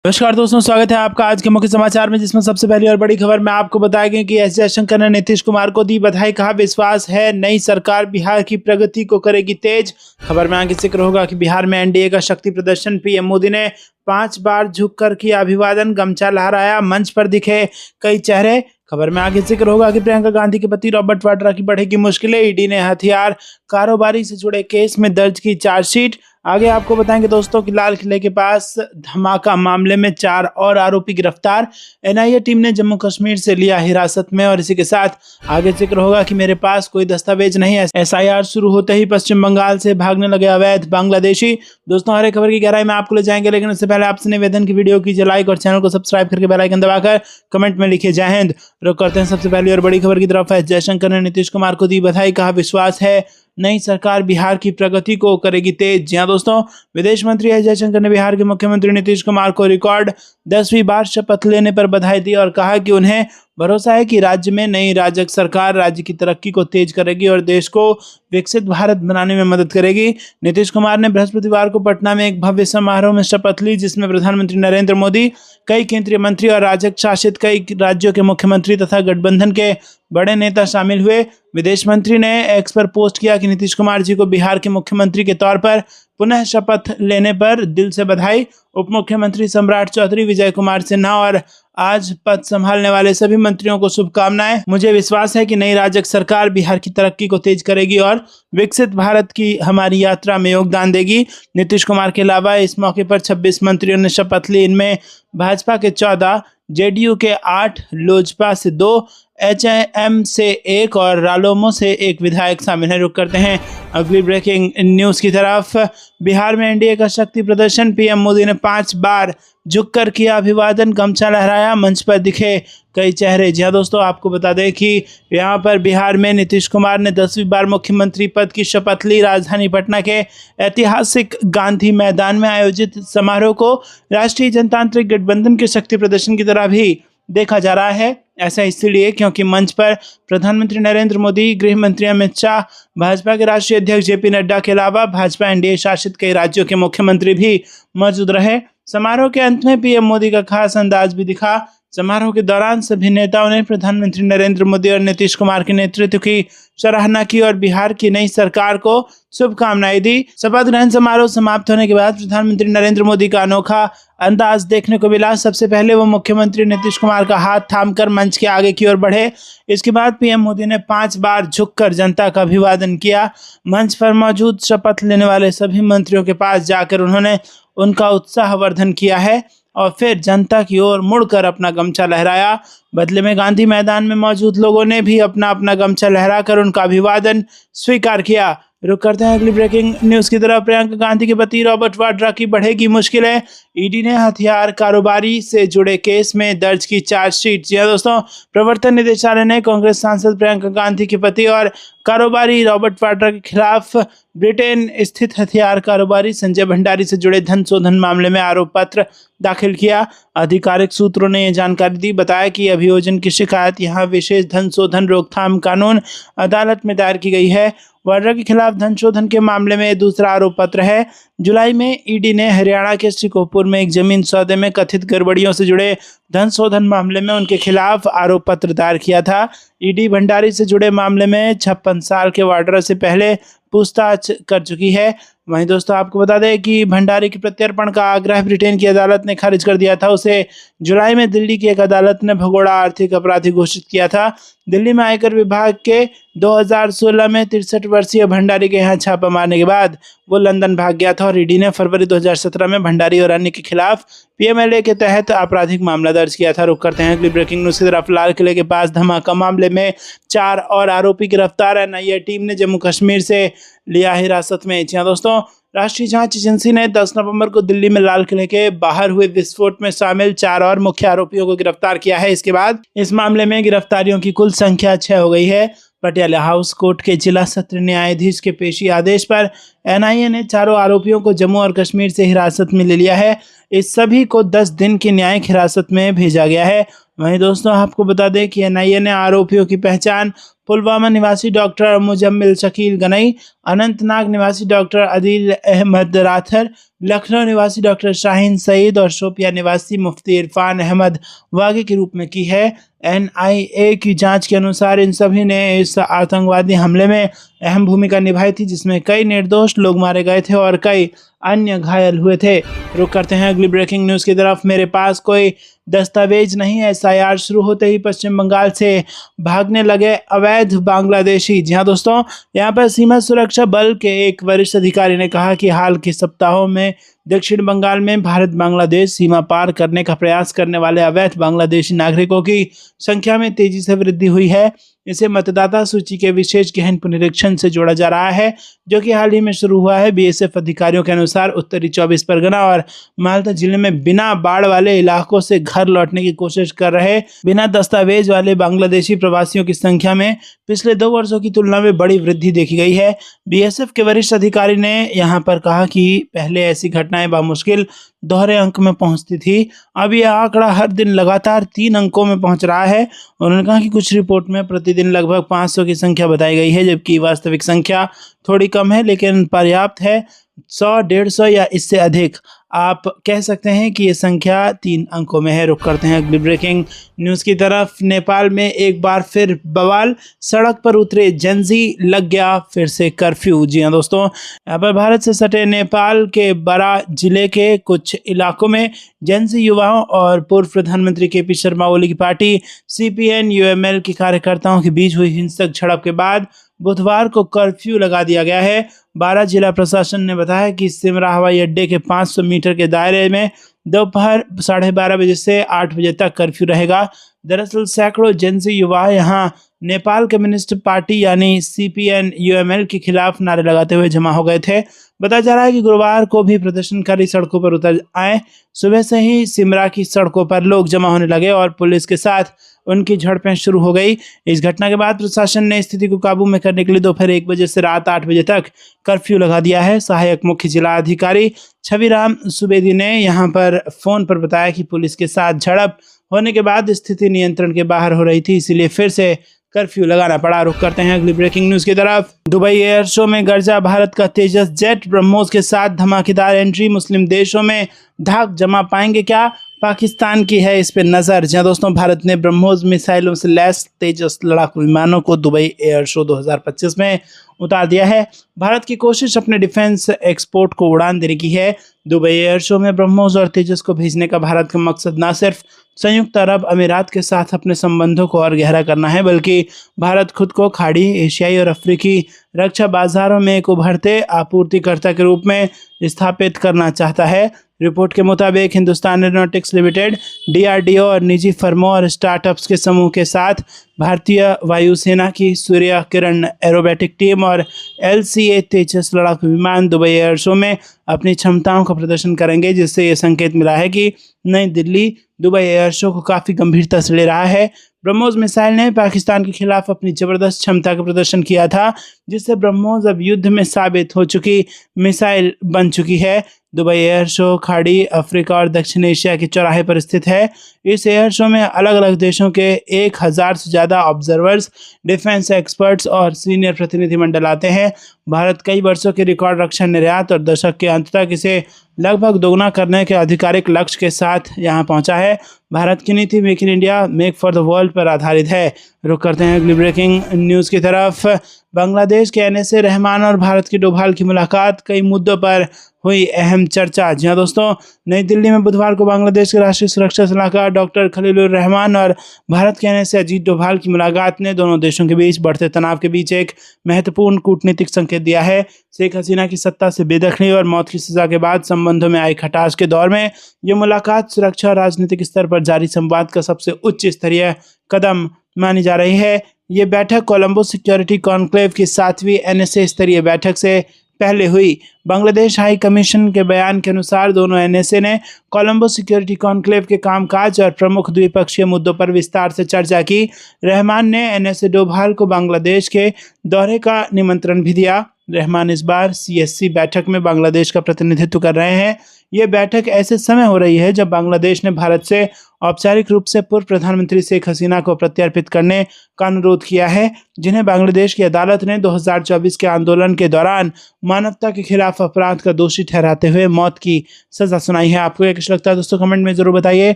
नमस्कार दोस्तों, स्वागत है आपका आज के मुख्य समाचार में, जिसमें सबसे पहली और बड़ी खबर में आपको बताएंगे कि एस जयशंकर ने नीतीश कुमार को दी बधाई, कहा विश्वास है नई सरकार बिहार की प्रगति को करेगी तेज। खबर में आगे जिक्र होगा कि बिहार में एनडीए का शक्ति प्रदर्शन, पीएम मोदी ने 5 बार झुककर किया अभिवादन, गमछा लहराया, मंच पर दिखे कई चेहरे। खबर में आगे जिक्र होगा कि प्रियंका गांधी के पति रॉबर्ट वाड्रा की बढ़ेगी मुश्किलें, ईडी ने हथियार कारोबारी से जुड़े केस में दर्ज की चार्जशीट। आगे आपको बताएंगे दोस्तों कि लाल किले के पास धमाका मामले में 4 और आरोपी गिरफ्तार, एनआईए टीम ने जम्मू कश्मीर से लिया हिरासत में। और इसी के साथ आगे जिक्र होगा कि मेरे पास कोई दस्तावेज नहीं है, एसआईआर शुरू होते ही पश्चिम बंगाल से भागने लगे अवैध बांग्लादेशी। दोस्तों, हर एक खबर की गहराई में आपको ले जाएंगे, लेकिन उससे पहले आपसे निवेदन की वीडियो कीजिए लाइक और चैनल को सब्सक्राइब करके बेल आइकन दबाकर कमेंट में लिखिए जय हिंद। रुक करते हैं सबसे पहली और बड़ी खबर की तरफ। एस जयशंकर ने नीतीश कुमार को दी बधाई, कहा विश्वास है नई सरकार बिहार की प्रगति को करेगी तेज। जी हां दोस्तों, विदेश मंत्री एस जयशंकर ने बिहार के मुख्यमंत्री नीतीश कुमार को रिकॉर्ड 10वीं बार शपथ लेने पर बधाई दी और कहा कि उन्हें भरोसा है कि राज्य में नई राजग सरकार राज्य की तरक्की को तेज करेगी और देश को विकसित भारत बनाने में मदद करेगी। नीतीश कुमार ने बृहस्पतिवार को पटना में एक भव्य समारोह में शपथ ली, जिसमें प्रधानमंत्री नरेंद्र मोदी, कई केंद्रीय मंत्री और राजग शासित कई राज्यों के मुख्यमंत्री तथा गठबंधन के बड़े नेता शामिल हुए। विदेश मंत्री ने एक्स पर पोस्ट किया कि नीतीश कुमार जी को बिहार के मुख्यमंत्री के तौर पर पुनः शपथ लेने पर दिल से बधाई। उप मुख्यमंत्री सम्राट चौधरी, विजय कुमार सिन्हा और आज पद संभालने वाले सभी मंत्रियों को शुभकामनाएं। मुझे विश्वास है कि नई राजग सरकार बिहार की तरक्की को तेज करेगी और विकसित भारत की हमारी यात्रा में योगदान देगी। नीतीश कुमार के अलावा इस मौके पर 26 मंत्रियों ने शपथ ली। इनमें भाजपा के 14, जेडीयू के 8, लोजपा से 2, एचएम से 1 और रालोमो से 1 विधायक शामिल हैं। रुक करते हैं अगली ब्रेकिंग न्यूज की तरफ। बिहार में एनडीए का शक्ति प्रदर्शन, पीएम मोदी ने 5 बार झुककर किया अभिवादन, गमछा लहराया, मंच पर दिखे कई चेहरे। जी हाँ दोस्तों, आपको बता दें कि यहाँ पर बिहार में नीतीश कुमार ने 10वीं बार मुख्यमंत्री पद की शपथ ली। राजधानी पटना के ऐतिहासिक गांधी मैदान में आयोजित समारोह को राष्ट्रीय जनतांत्रिक गठबंधन के शक्ति प्रदर्शन की तरह भी देखा जा रहा है। ऐसा इसलिए क्योंकि मंच पर प्रधानमंत्री नरेंद्र मोदी, गृह मंत्री अमित शाह, भाजपा के राष्ट्रीय अध्यक्ष जेपी नड्डा के अलावा भाजपा एनडीए शासित कई राज्यों के मुख्यमंत्री भी मौजूद रहे। समारोह के अंत में पीएम मोदी का खास अंदाज भी दिखा। समारोह के दौरान सभी नेताओं ने प्रधानमंत्री नरेंद्र मोदी और नीतीश कुमार के नेतृत्व की सराहना की और बिहार की नई सरकार को शुभकामनाएं दी। शपथ ग्रहण समारोह समाप्त होने के बाद प्रधानमंत्री नरेंद्र मोदी का अनोखा अंदाज देखने को मिला। सबसे पहले वो मुख्यमंत्री नीतीश कुमार का हाथ थामकर मंच के आगे की ओर बढ़े। इसके बाद पीएम मोदी ने 5 बार झुककर जनता का अभिवादन किया। मंच पर मौजूद शपथ लेने वाले सभी मंत्रियों के पास जाकर उन्होंने उनका उत्साहवर्धन किया है और फिर जनता की ओर मुड़कर अपना गमछा लहराया। बदले में गांधी मैदान में मौजूद लोगों ने भी अपना अपना गमछा लहराकर उनका अभिवादन स्वीकार किया। रुक करते हैं अगली ब्रेकिंग न्यूज की तरफ। प्रियंका गांधी के पति रॉबर्ट वाड्रा की बढ़ेगी मुश्किलें, ईडी ने हथियार कारोबारी से जुड़े केस में दर्ज की चार्जशीट। जी दोस्तों, प्रवर्तन निदेशालय ने कांग्रेस सांसद प्रियंका गांधी के पति और कारोबारी रॉबर्ट वाड्रा के खिलाफ ब्रिटेन स्थित हथियार कारोबारी संजय भंडारी से जुड़े धन शोधन मामले में आरोप पत्र दाखिल किया। आधिकारिक सूत्रों ने यह जानकारी दी, बताया कि अभियोजन की शिकायत यहां विशेष धन शोधन रोकथाम कानून अदालत में दायर की गई है। वाड्रा के खिलाफ धन शोधन के मामले में दूसरा आरोप पत्र है। जुलाई में ईडी ने हरियाणा के श्रीकोपुर में एक जमीन सौदे में कथित गड़बड़ियों से जुड़े धन शोधन मामले में उनके खिलाफ आरोप पत्र दायर किया था। ईडी भंडारी से जुड़े मामले में 56 साल के वाड्रा से पहले पूछताछ कर चुकी है। वहीं दोस्तों, आपको बता दें कि भंडारी के प्रत्यर्पण का आग्रह ब्रिटेन की अदालत ने खारिज कर दिया था। उसे जुलाई में दिल्ली की एक अदालत ने भगोड़ा आर्थिक अपराधी घोषित किया था। दिल्ली में आयकर विभाग के 2016 में 63 वर्षीय भंडारी के यहाँ छापा मारने के बाद वो लंदन भाग गया था और ईडी ने फरवरी 2017 में भंडारी और अन्य के खिलाफ पीएमएलए के तहत आपराधिक मामला दर्ज किया था। रुक करते हैं अगली ब्रेकिंग न्यूज की तरफ। लाल किले के पास धमाका मामले में 4 और आरोपी गिरफ्तार। एनआईए टीम ने जम्मू कश्मीर से लिया हिरासत में। जी दोस्तों, राष्ट्रीय जांच एजेंसी ने 10 नवंबर को दिल्ली में लाल किले के बाहर हुए विस्फोट में शामिल 4 और मुख्य आरोपियों को गिरफ्तार किया है। इसके बाद इस मामले में गिरफ्तारियों की कुल संख्या 6 हो गई है। पटियाला हाउस कोर्ट के जिला सत्र न्यायाधीश के पेशी आदेश पर एनआईए ने चारों आरोपियों को जम्मू और कश्मीर से हिरासत में ले लिया है। इस सभी को 10 दिन की न्यायिक हिरासत में भेजा गया है। वहीं दोस्तों, आपको बता दें कि एनआईए ने आरोपियों की पहचान पुलवामा निवासी डॉक्टर मुजम्मिल शकील गनई, अनंतनाग निवासी डॉक्टर आदिल अहमद राथर, लखनऊ निवासी डॉक्टर शाहीन सईद और शोपिया निवासी मुफ्ती इरफान अहमद वागी के रूप में की है। एनआईए की जांच के अनुसार इन सभी ने इस आतंकवादी हमले में अहम भूमिका निभाई थी, जिसमें कई निर्दोष लोग मारे गए थे और कई अन्य घायल हुए थे। रुक करते हैं अगली ब्रेकिंग न्यूज की तरफ। मेरे पास कोई दस्तावेज नहीं है। एसआईआर शुरू होते ही पश्चिम बंगाल से भागने लगे अवैध बांग्लादेशी। जी हाँ दोस्तों, यहाँ पर सीमा सुरक्षा बल के एक वरिष्ठ अधिकारी ने कहा कि हाल के सप्ताहों में दक्षिण बंगाल में भारत बांग्लादेश सीमा पार करने का प्रयास करने वाले अवैध बांग्लादेशी नागरिकों की संख्या में तेजी से वृद्धि हुई है। इसे मतदाता सूची के विशेष गहन पुनरीक्षण से जोड़ा जा रहा है, जो कि हाल ही में शुरू हुआ है। बीएसएफ अधिकारियों के अनुसार उत्तरी 24 परगना और मालदा जिले में बिना बाढ़ वाले इलाकों से घर लौटने की कोशिश कर रहे बिना दस्तावेज वाले बांग्लादेशी प्रवासियों की संख्या में पिछले 2 वर्षों की तुलना में बड़ी वृद्धि देखी गई है। बीएसएफ के वरिष्ठ अधिकारी ने यहाँ पर कहा कि पहले ऐसी घटनाएं बामुश्किल दोहरे अंक में पहुंचती थी, अब यह आंकड़ा हर दिन लगातार 3 अंकों में पहुंच रहा है। उन्होंने कहा कि कुछ रिपोर्ट में प्रतिदिन लगभग 500 की संख्या बताई गई है, जबकि वास्तविक संख्या थोड़ी कम है लेकिन पर्याप्त है। 100, 150 या इससे अधिक आप कह सकते हैं कि ये संख्या 3 अंकों में है। रुक करते हैं अगली ब्रेकिंग न्यूज़ की तरफ। नेपाल में एक बार फिर बवाल, सड़क पर उतरे जेंजी, लग गया फिर से कर्फ्यू। जी हाँ दोस्तों, यहाँ पर भारत से सटे नेपाल के बरा जिले के कुछ इलाकों में जेंजी युवाओं और पूर्व प्रधानमंत्री केपी शर्मा ओली की पार्टी सीपीएन यूएमएल के कार्यकर्ताओं के बीच हुई हिंसक झड़प के बाद बुधवार को कर्फ्यू लगा दिया गया है। बारा जिला प्रशासन ने बताया कि सिमरा हवाई अड्डे के 500 मीटर के दायरे में दोपहर 12:30 बजे से 8 बजे तक कर्फ्यू रहेगा। दरअसल सैकड़ों जेंजी युवा यहां नेपाल कम्युनिस्ट पार्टी यानी सीपीएन यूएमएल के खिलाफ नारे लगाते हुए जमा हो गए थे। बताया जा रहा है कि गुरुवार को भी प्रदर्शनकारी सड़कों पर उतर आए। सुबह से ही सिमरा की सड़कों पर लोग जमा होने लगे और पुलिस के साथ उनकी झड़पें शुरू हो गई। इस घटना के बाद प्रशासन ने स्थिति को काबू में करने के लिए दोपहर 1 बजे से रात 8 बजे तक कर्फ्यू लगा दिया है। सहायक मुख्य जिला अधिकारी छविराम सुवेदी ने यहां पर फोन पर बताया कि पुलिस के साथ झड़प होने के बाद स्थिति नियंत्रण के बाहर हो रही थी, इसीलिए फिर से कर्फ्यू लगाना पड़ा। रुक करते हैं अगली ब्रेकिंग न्यूज की तरफ। दुबई एयर शो में गर्जा भारत का तेजस जेट, ब्रह्मोस के साथ धमाकेदार एंट्री। मुस्लिम देशों में धाक जमा पाएंगे क्या? पाकिस्तान की है इस पे नजर। जहां दोस्तों, भारत ने ब्रह्मोस मिसाइलों से लैस तेजस लड़ाकू विमानों को दुबई एयर शो 2025 में उतार दिया है। भारत की कोशिश अपने डिफेंस एक्सपोर्ट को उड़ान देने की है। दुबई एयर शो में ब्रह्मोस और तेजस को भेजने का भारत का मकसद न सिर्फ संयुक्त अरब अमीरात के साथ अपने संबंधों को और गहरा करना है, बल्कि भारत खुद को खाड़ी, एशियाई और अफ्रीकी रक्षा बाजारों में एक उभरते आपूर्तिकर्ता के रूप में स्थापित करना चाहता है। रिपोर्ट के मुताबिक हिंदुस्तान एरोनॉटिक्स लिमिटेड, डीआरडीओ और निजी फर्मों और स्टार्टअप्स के समूह के साथ भारतीय वायुसेना की सूर्य किरण एरोबैटिक टीम और एलसीए तेजस लड़ाकू विमान दुबई एयर शो में अपनी क्षमताओं का प्रदर्शन करेंगे, जिससे ये संकेत मिला है कि नई दिल्ली दुबई एयर शो को काफ़ी गंभीरता से ले रहा है। ब्रह्मोस मिसाइल ने पाकिस्तान के खिलाफ अपनी जबरदस्त क्षमता का प्रदर्शन किया था, जिससे ब्रह्मोस अब युद्ध में साबित हो चुकी मिसाइल बन चुकी है। दुबई एयर शो खाड़ी, अफ्रीका और दक्षिण एशिया के चौराहे पर स्थित है। इस एयर शो में अलग अलग देशों के 1000 से ज़्यादा ऑब्जर्वर्स, डिफेंस एक्सपर्ट्स और सीनियर प्रतिनिधिमंडल आते हैं। भारत कई वर्षों के रिकॉर्ड रक्षा निर्यात और दशक के अंत तक इसे लगभग दोगुना करने के आधिकारिक लक्ष्य के साथ यहां पहुंचा है। भारत की नीति make in India, make for the world पर आधारित है। रुक करते हैं अगली ब्रेकिंग न्यूज़ की तरफ। बांग्लादेश के एनएसए रहमान और भारत की डोभाल की मुलाकात, कई मुद्दों पर हुई अहम चर्चा। जी हाँ दोस्तों, नई दिल्ली में बुधवार को बांग्लादेश के राष्ट्रीय सुरक्षा सलाहकार डॉक्टर खलीलुर रहमान और भारत के एनएसए अजीत डोभाल की मुलाकात ने दोनों देशों के बीच बढ़ते तनाव के बीच एक महत्वपूर्ण कूटनीतिक संकेत दिया है। शेख हसीना की सत्ता से बेदखली और मौत की सजा के बाद संबंधों में आई खटास के दौर में ये मुलाकात सुरक्षा और राजनीतिक स्तर पर जारी संवाद का सबसे उच्च स्तरीय कदम मानी जा रही है। ये बैठक कोलंबो सिक्योरिटी कॉन्क्लेव की 7वीं एनएसए स्तरीय बैठक से पहले हुई। बांग्लादेश हाई कमीशन के बयान के अनुसार दोनों एनएसए ने कोलंबो सिक्योरिटी कॉन्क्लेव के कामकाज और प्रमुख द्विपक्षीय मुद्दों पर विस्तार से चर्चा की। रहमान ने एनएसए डोभाल को बांग्लादेश के दौरे का निमंत्रण भी दिया। रहमान इस बार सीएससी बैठक में बांग्लादेश का प्रतिनिधित्व कर रहे हैं। ये बैठक ऐसे समय हो रही है जब बांग्लादेश ने भारत से औपचारिक रूप से पूर्व प्रधानमंत्री शेख हसीना को प्रत्यर्पित करने का अनुरोध किया है, जिन्हें बांग्लादेश की अदालत ने 2024 के आंदोलन के दौरान मानवता के खिलाफ अपराध का दोषी ठहराते हुए मौत की सजा सुनाई है। आपको ये कैसा लगता है दोस्तों, कमेंट में जरूर बताइए।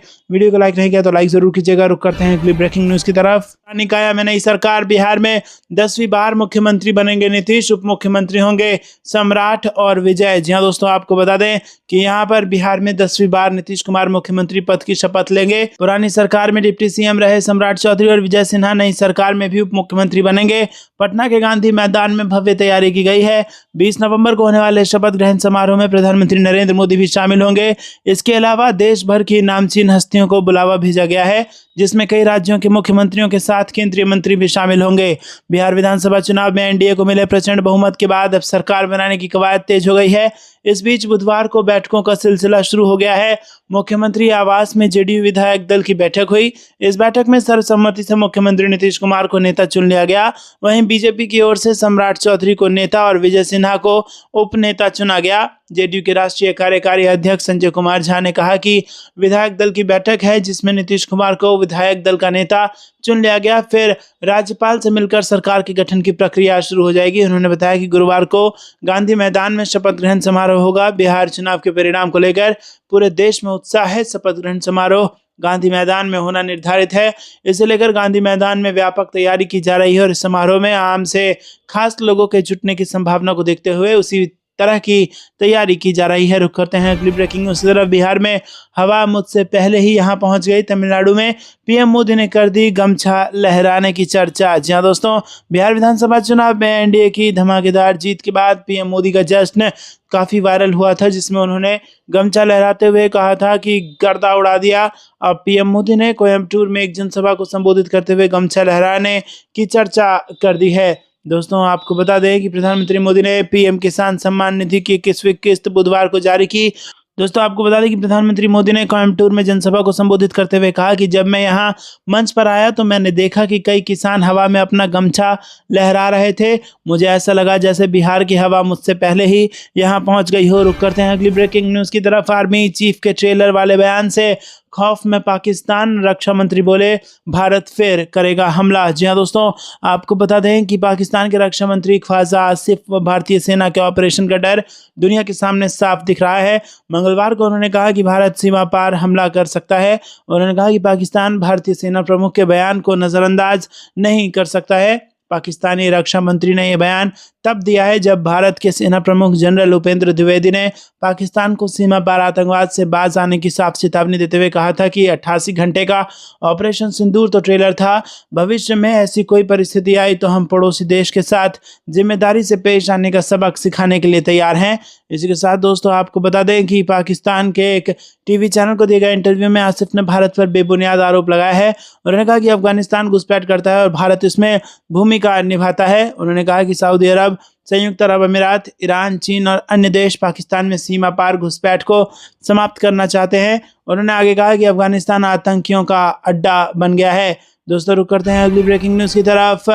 वीडियो को लाइक नहीं किया तो लाइक जरूर कीजिएगा। रुक करते हैं अगली ब्रेकिंग न्यूज की तरफ। निकाया में नई सरकार, बिहार में 10वीं बार मुख्यमंत्री बनेंगे नीतीश, उप मुख्यमंत्री होंगे सम्राट और विजय। जी हाँ दोस्तों, आपको बता दें कि यहाँ पर बिहार में 10वीं बार नीतीश कुमार मुख्यमंत्री पद की शपथ लेंगे। पुरानी सरकार में डिप्टी सीएम रहे सम्राट चौधरी और विजय सिन्हा नई सरकार में भी उप मुख्यमंत्री बनेंगे। पटना के गांधी मैदान में भव्य तैयारी की गई है। 20 नवंबर को होने वाले शपथ ग्रहण समारोह में प्रधानमंत्री नरेंद्र मोदी भी शामिल होंगे। इसके अलावा देश भर की नामचीन हस्तियों को बुलावा भेजा गया है, जिसमें कई राज्यों के मुख्यमंत्रियों के साथ केंद्रीय मंत्री भी शामिल होंगे। बिहार विधानसभा चुनाव में एनडीए को मिले प्रचंड बहुमत के बाद अब सरकार बनाने की कवायद तेज हो गई है। इस बीच बुधवार को बैठकों का सिलसिला शुरू हो गया है। मुख्यमंत्री आवास में जेडीयू विधायक दल की बैठक हुई। इस बैठक में सर्वसम्मति से मुख्यमंत्री नीतीश कुमार को नेता चुन लिया गया। वहीं बीजेपी की ओर से सम्राट चौधरी को नेता और विजय सिन्हा को उप नेता चुना गया। जेडीयू के राष्ट्रीय कार्यकारी अध्यक्ष संजय कुमार झा ने कहा कि विधायक दल की बैठक है, जिसमें नीतीश कुमार को विधायक दल का नेता चुन लिया गया। फिर राज्यपाल से मिलकर सरकार के गठन की प्रक्रिया शुरू हो जाएगी। उन्होंने बताया कि गुरुवार को गांधी मैदान में शपथ ग्रहण समारोह होगा। बिहार चुनाव के परिणाम को लेकर पूरे देश में उत्साह है। शपथ ग्रहण समारोह गांधी मैदान में होना निर्धारित है। इसे लेकर गांधी मैदान में व्यापक तैयारी की जा रही है और इस समारोह में आम से खास लोगों के जुटने की संभावना को देखते हुए उसी तरह की तैयारी की जा रही है। रुक करते हैं अगली ब्रेकिंग न्यूज की तरफ। बिहार में हवा मुझसे पहले ही यहां पहुंच गई। तमिलनाडु में पीएम मोदी ने कर दी गमछा लहराने की चर्चा। जी हां दोस्तों, बिहार विधानसभा चुनाव में एनडीए की धमाकेदार जीत के बाद पीएम मोदी का जश्न काफी वायरल हुआ था, जिसमें उन्होंने गमछा लहराते हुए कहा था कि गर्दा उड़ा दिया। अब पीएम मोदी ने कोयम्बटूर में एक जनसभा को संबोधित करते हुए गमछा लहराने की चर्चा कर दी है। दोस्तों, आपको बता दें कि प्रधानमंत्री मोदी ने पीएम किसान सम्मान निधि की 21वीं किस्त बुधवार को जारी की। दोस्तों, आपको बता दें कि प्रधानमंत्री मोदी ने कोयम्बटूर में जनसभा को संबोधित करते हुए कहा कि जब मैं यहां मंच पर आया तो मैंने देखा कि कई किसान हवा में अपना गमछा लहरा रहे थे। मुझे ऐसा लगा जैसे बिहार की हवा मुझसे पहले ही यहां पहुंच गई हो। रुक करते हैं अगली ब्रेकिंग न्यूज की तरफ। आर्मी चीफ के ट्रेलर वाले बयान से खौफ में पाकिस्तान, रक्षा मंत्री बोले भारत फिर करेगा हमला। जी हाँ दोस्तों, आपको बता दें कि पाकिस्तान के रक्षा मंत्री ख्वाजा आसिफ व भारतीय सेना के ऑपरेशन का डर दुनिया के सामने साफ दिख रहा है। मंगलवार को उन्होंने कहा कि भारत सीमा पार हमला कर सकता है। उन्होंने कहा कि पाकिस्तान भारतीय सेना प्रमुख के बयान को नजरअंदाज नहीं कर सकता है। पाकिस्तानी रक्षा मंत्री ने यह बयान तब दिया है जब भारत के सेना प्रमुख जनरल उपेंद्र द्विवेदी ने पाकिस्तान को सीमा पार आतंकवाद से बाज आने की साफ चेतावनी देते हुए कहा था कि 88 घंटे का ऑपरेशन सिंदूर तो ट्रेलर था। भविष्य में ऐसी कोई परिस्थिति आई तो हम पड़ोसी देश के साथ जिम्मेदारी से पेश आने का सबक सिखाने के लिए तैयार हैं। इसी के साथ दोस्तों, आपको बता दें कि पाकिस्तान के एक टीवी चैनल को दिए गए इंटरव्यू में आसिफ ने भारत पर बेबुनियाद आरोप लगाया है। उन्होंने कहा कि अफगानिस्तान घुसपैठ करता है और भारत इसमें भूमिका निभाता है। उन्होंने कहा कि सऊदी अरब, संयुक्त अरब अमीरात, ईरान, चीन और अन्य देश पाकिस्तान में सीमा पार घुसपैठ को समाप्त करना चाहते हैं। उन्होंने आगे कहा कि अफगानिस्तान आतंकियों का अड्डा बन गया है। दोस्तों, रुक करते हैं अगली ब्रेकिंग न्यूज की तरफ।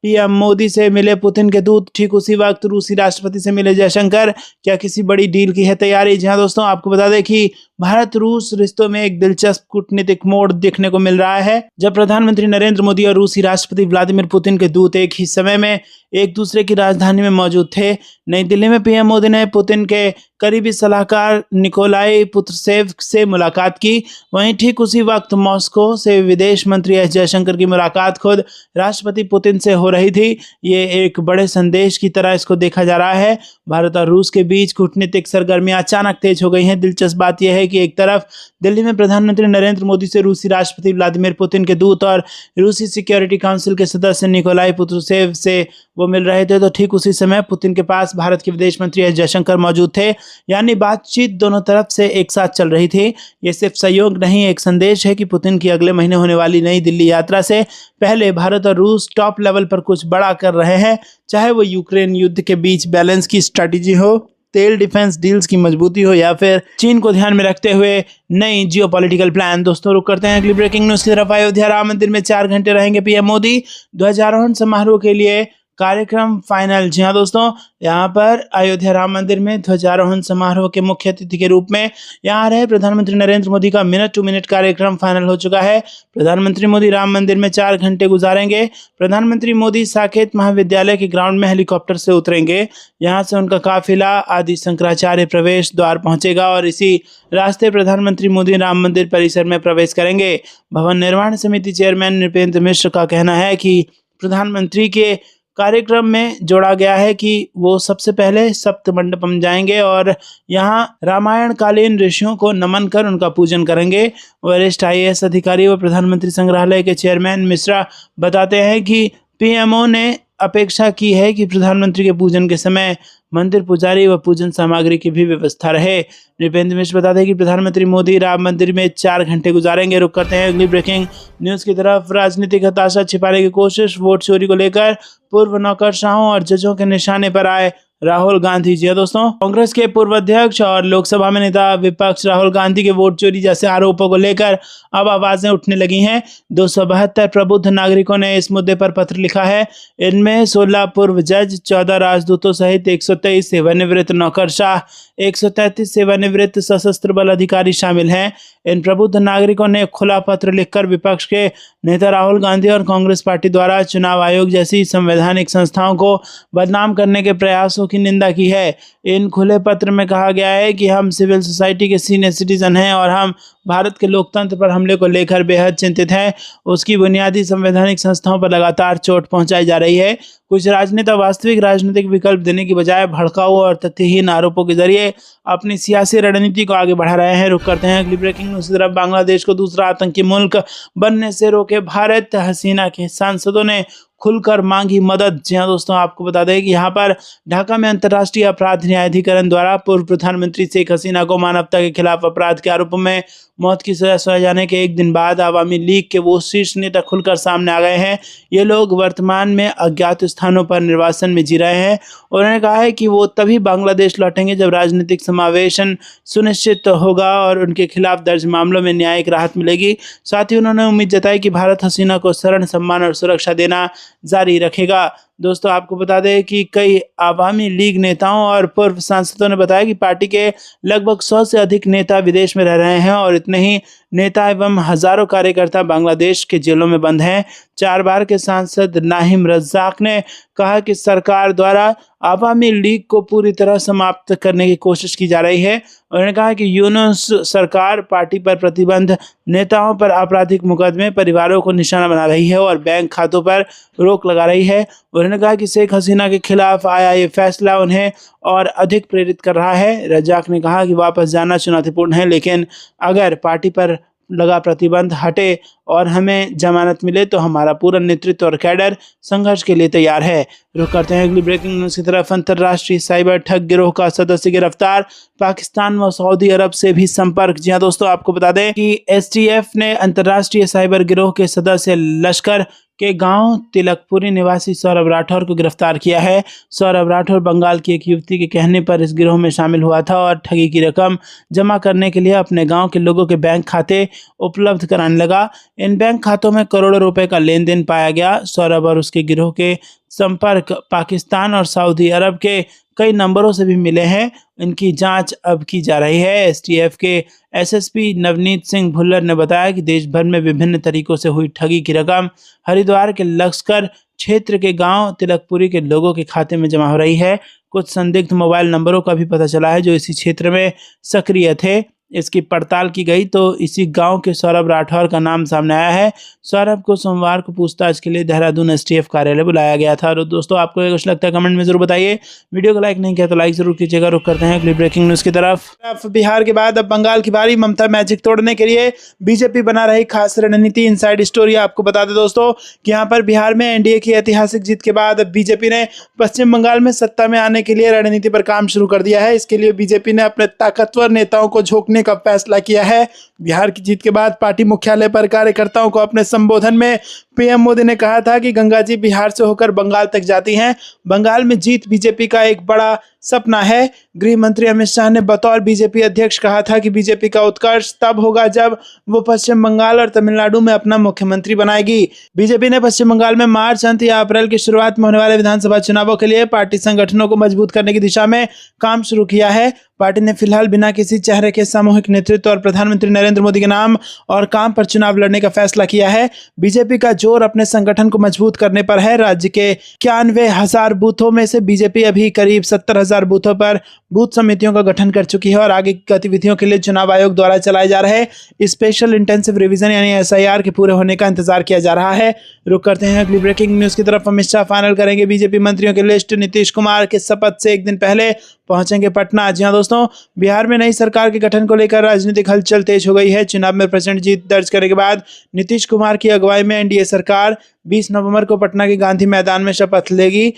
पीएम मोदी से मिले पुतिन के दूत, ठीक उसी वक्त रूसी राष्ट्रपति से मिले जयशंकर। क्या किसी बड़ी डील की है तैयारी? जी हाँ दोस्तों, आपको बता दें कि भारत रूस रिश्तों में एक दिलचस्प कूटनीतिक मोड़ देखने को मिल रहा है, जब प्रधानमंत्री नरेंद्र मोदी और रूसी राष्ट्रपति व्लादिमीर पुतिन के दूत एक ही समय में एक दूसरे की राजधानी में मौजूद थे। नई दिल्ली में पीएम मोदी ने पुतिन के करीबी सलाहकार निकोलाई पुत्रसेव से मुलाकात की। वहीं ठीक उसी वक्त मॉस्को से विदेश मंत्री एस जयशंकर की मुलाकात खुद राष्ट्रपति पुतिन से हो रही थी। ये एक बड़े संदेश की तरह इसको देखा जा रहा है। भारत और रूस के बीच कूटनीतिक सरगर्मियां अचानक तेज हो गई हैं। दिलचस्प बात यह है कि एक तरफ दिल्ली में प्रधानमंत्री नरेंद्र मोदी से रूसी राष्ट्रपति व्लादिमीर पुतिन के दूत और रूसी सिक्योरिटी काउंसिल के सदस्य निकोलाई पुत्रसेव से वो मिल रहे थे, तो ठीक उसी समय पुतिन के पास भारत के विदेश मंत्री एस जयशंकर मौजूद थे। यानी बातचीत दोनों तरफ से एक साथ चल रही थी। ये सिर्फ सहयोग नहीं, एक संदेश है कि पुतिन की अगले महीने होने वाली नई दिल्ली यात्रा से पहले भारत और रूस टॉप लेवल पर कुछ बड़ा कर रहे हैं, चाहे वो यूक्रेन युद्ध के बीच बैलेंस की स्ट्रैटेजी हो, तेल डिफेंस डील्स की मजबूती हो, या फिर चीन को ध्यान में रखते हुए नई जियोपॉलिटिकल प्लान। दोस्तों, रुक करते हैं अगली ब्रेकिंग न्यूज की तरफ। अयोध्या राम मंदिर में 4 घंटे रहेंगे पीएम मोदी। ध्वजारोहण समारोह के लिए कार्यक्रम फाइनल। जी हाँ दोस्तों, यहाँ पर अयोध्या राम मंदिर में ध्वजारोहण समारोह के मुख्य अतिथि के रूप में यहाँ रहे प्रधानमंत्री नरेंद्र मोदी का मिनट टू मिनट कार्यक्रम फाइनल हो चुका है। प्रधानमंत्री मोदी राम मंदिर में 4 घंटे गुजारेंगे। प्रधानमंत्री मोदी साकेत महाविद्यालय के ग्राउंड में हेलीकॉप्टर से उतरेंगे। यहाँ से उनका काफिला आदि शंकराचार्य प्रवेश द्वार पहुंचेगा और इसी रास्ते प्रधानमंत्री मोदी राम मंदिर परिसर में प्रवेश करेंगे। भवन निर्माण समिति चेयरमैन नृपेंद्र मिश्र का कहना है कि प्रधानमंत्री के कार्यक्रम में जोड़ा गया है कि वो सबसे पहले सप्त मंडपम जाएंगे और यहाँ रामायण कालीन ऋषियों को नमन कर उनका पूजन करेंगे। वरिष्ठ IAS अधिकारी व प्रधानमंत्री संग्रहालय के चेयरमैन मिश्रा बताते हैं कि PMO ने अपेक्षा की है कि प्रधानमंत्री के पूजन के समय मंदिर पुजारी व पूजन सामग्री की भी व्यवस्था रहे। नृपेंद्र मिश्र बताते हैं कि प्रधानमंत्री मोदी राम मंदिर में 4 घंटे गुजारेंगे। रुक करते हैं अगली ब्रेकिंग न्यूज की तरफ। राजनीतिक हताशा छिपाने की कोशिश, वोट चोरी को लेकर पूर्व नौकरशाहों और जजों के निशाने पर आए राहुल गांधी। जी दोस्तों, कांग्रेस के पूर्व अध्यक्ष और लोकसभा में नेता विपक्ष राहुल गांधी के वोट चोरी जैसे आरोपों को लेकर अब आवाजें उठने लगी हैं। 272 प्रबुद्ध नागरिकों ने इस मुद्दे पर पत्र लिखा है। इनमें 16 पूर्व जज, 14 राजदूतों सहित 123 सेवानिवृत्त नौकरशाह, 133 सेवानिवृत्त सशस्त्र बल अधिकारी शामिल हैं। इन प्रबुद्ध नागरिकों ने खुला पत्र लिखकर विपक्ष के नेता राहुल गांधी और कांग्रेस पार्टी द्वारा चुनाव आयोग जैसी संवैधानिक संस्थाओं को बदनाम करने के प्रयासों की निंदा की है। इन खुले पत्र में कहा गया है कि हम सिविल सोसाइटी के सीनियर सिटीजन हैं और हम भारत के लोकतंत्र पर हमले को लेकर बेहद चिंतित हैं। उसकी बुनियादी संवैधानिक संस्थाओं पर लगातार चोट पहुंचाई जा रही है। कुछ राजनेता वास्तविक राजनीतिक विकल्प देने की बजाय भड़काऊ और तथ्यहीन आरोपों के जरिए अपनी सियासी रणनीति को आगे बढ़ा रहे हैं। रुक करते हैं अगली ब्रेकिंग न्यूज की तरफ। बांग्लादेश को दूसरा आतंकी मुल्क बनने से रोके भारत, हसीना के सांसदों ने खुलकर मांगी मदद। जी हाँ दोस्तों, आपको बता दें कि यहाँ पर ढाका में अंतर्राष्ट्रीय अपराध न्यायाधिकरण द्वारा पूर्व प्रधानमंत्री शेख हसीना को मानवता के खिलाफ अपराध के आरोपों में मौत की सजा सुनाए जाने के एक दिन बाद आवामी लीग के वो शीर्ष नेता खुलकर सामने आ गए हैं। ये लोग वर्तमान में अज्ञात स्थानों पर निर्वासन में जी रहे हैं। उन्होंने कहा है कि वो तभी बांग्लादेश लौटेंगे जब राजनीतिक समावेशन सुनिश्चित होगा और उनके खिलाफ दर्ज मामलों में न्यायिक राहत मिलेगी। साथ ही उन्होंने उम्मीद जताई कि भारत हसीना को शरण, सम्मान और सुरक्षा देना जारी रखेगा। दोस्तों, आपको बता दें कि कई आवामी लीग नेताओं और पूर्व सांसदों ने बताया कि पार्टी के लगभग 100 से अधिक नेता विदेश में रह रहे हैं और इतने ही नेता एवं हजारों कार्यकर्ता बांग्लादेश के जेलों में बंद हैं। 4 बार के सांसद नाहिम रज्जाक ने कहा कि सरकार द्वारा आवामी लीग को पूरी तरह समाप्त करने की कोशिश की जा रही है। उन्होंने कहा कि यूनुस सरकार पार्टी पर प्रतिबंध, नेताओं पर आपराधिक मुकदमे, परिवारों को निशाना बना रही है और बैंक खातों पर रोक लगा रही है। उन्होंने कहा कि शेख हसीना के खिलाफ आया ये फैसला उन्हें और अधिक प्रेरित कर रहा है। रज्जाक ने कहा कि वापस जाना चुनौतीपूर्ण है, लेकिन अगर पार्टी पर लगा प्रतिबंध हटे और हमें जमानत मिले तो हमारा पूरा नेतृत्व और कैडर संघर्ष के लिए तैयार है। रुक करते हैं अगली ब्रेकिंग न्यूज की तरफ। अंतर्राष्ट्रीय साइबर ठग गिरोह का सदस्य गिरफ्तार, पाकिस्तान व सऊदी अरब से भी संपर्क। जी हाँ दोस्तों, आपको बता दें कि STF ने अंतर्राष्ट्रीय साइबर गिरोह के सदस्य लश्कर के गांव तिलकपुरी निवासी सौरभ राठौर को गिरफ्तार किया है। सौरभ राठौर बंगाल की एक युवती के कहने पर इस गिरोह में शामिल हुआ था और ठगी की रकम जमा करने के लिए अपने गांव के लोगों के बैंक खाते उपलब्ध कराने लगा। इन बैंक खातों में करोड़ों रुपए का लेन देन पाया गया। सौरभ और उसके गिरोह के संपर्क पाकिस्तान और सऊदी अरब के कई नंबरों से भी मिले हैं। इनकी जांच अब की जा रही है। STF के SSP नवनीत सिंह भुल्लर ने बताया कि देश भर में विभिन्न तरीकों से हुई ठगी की रकम हरिद्वार के लश्कर क्षेत्र के गांव तिलकपुरी के लोगों के खाते में जमा हो रही है। कुछ संदिग्ध मोबाइल नंबरों का भी पता चला है जो इसी क्षेत्र में सक्रिय थे। इसकी पड़ताल की गई तो इसी गांव के सौरभ राठौर का नाम सामने आया है। सौरभ को सोमवार को पूछताछ के लिए देहरादून STF कार्यालय बुलाया गया था। और दोस्तों, आपको कुछ लगता है कमेंट में जरूर बताइए। वीडियो को लाइक नहीं किया तो लाइक जरूर कीजिएगा। रुक करते हैं अगली ब्रेकिंग न्यूज की तरफ। बिहार के बाद अब बंगाल की बारी। ममता मैजिक तोड़ने के लिए बीजेपी बना रही खास रणनीति। इनसाइड स्टोरी आपको बता दें दोस्तों कि यहाँ पर बिहार में NDA की ऐतिहासिक जीत के बाद अब बीजेपी ने पश्चिम बंगाल में सत्ता में आने के लिए रणनीति पर काम शुरू कर दिया है। इसके लिए बीजेपी ने अपने ताकतवर नेताओं को झोंकने रोकने का फैसला किया है। बिहार की जीत के बाद पार्टी मुख्यालय पर कार्यकर्ताओं को अपने संबोधन में पीएम मोदी ने कहा था कि गंगा जी बिहार से होकर बंगाल तक जाती हैं। बंगाल में जीत बीजेपी का एक बड़ा सपना है। गृह मंत्री अमित शाह ने बतौर बीजेपी अध्यक्ष कहा था कि बीजेपी का उत्कर्ष तब होगा जब वो पश्चिम बंगाल और तमिलनाडु में अपना मुख्यमंत्री बनाएगी। बीजेपी ने पश्चिम बंगाल में मार्च अंत या अप्रैल की शुरुआत में होने वाले विधानसभा चुनावों के लिए पार्टी संगठनों को मजबूत करने की दिशा में काम शुरू किया है। पार्टी ने फिलहाल बिना किसी चेहरे के सामूहिक नेतृत्व और प्रधानमंत्री नरेंद्र मोदी के नाम और काम पर चुनाव लड़ने का फैसला किया है। बीजेपी का जोर अपने संगठन को मजबूत करने पर है। राज्य के 91,000 बूथों में से बीजेपी अभी करीब 70,000 बूथों पर बूथ समितियों का गठन कर चुकी है और आगे की गतिविधियों के लिए चुनाव आयोग द्वारा चलाए जा रहे स्पेशल इंटेंसिव रिवीजन यानी SIR के पूरे होने का इंतजार किया जा रहा है। रुक करते हैं अगली ब्रेकिंग न्यूज की तरफ। अमित शाह फाइनल करेंगे बीजेपी मंत्रियों की लिस्ट। नीतीश कुमार के शपथ से एक दिन पहले पहुंचेंगे पटना। जी हां दोस्तों, बिहार में नई सरकार के गठन को लेकर राजनीतिक हलचल तेज हो गई है। चुनाव में प्रचंड जीत दर्ज करने के बाद नीतीश कुमार की अगुवाई में एनडीए सरकार 20 नवंबर को पटना के गांधी मैदान में शपथ लेगी।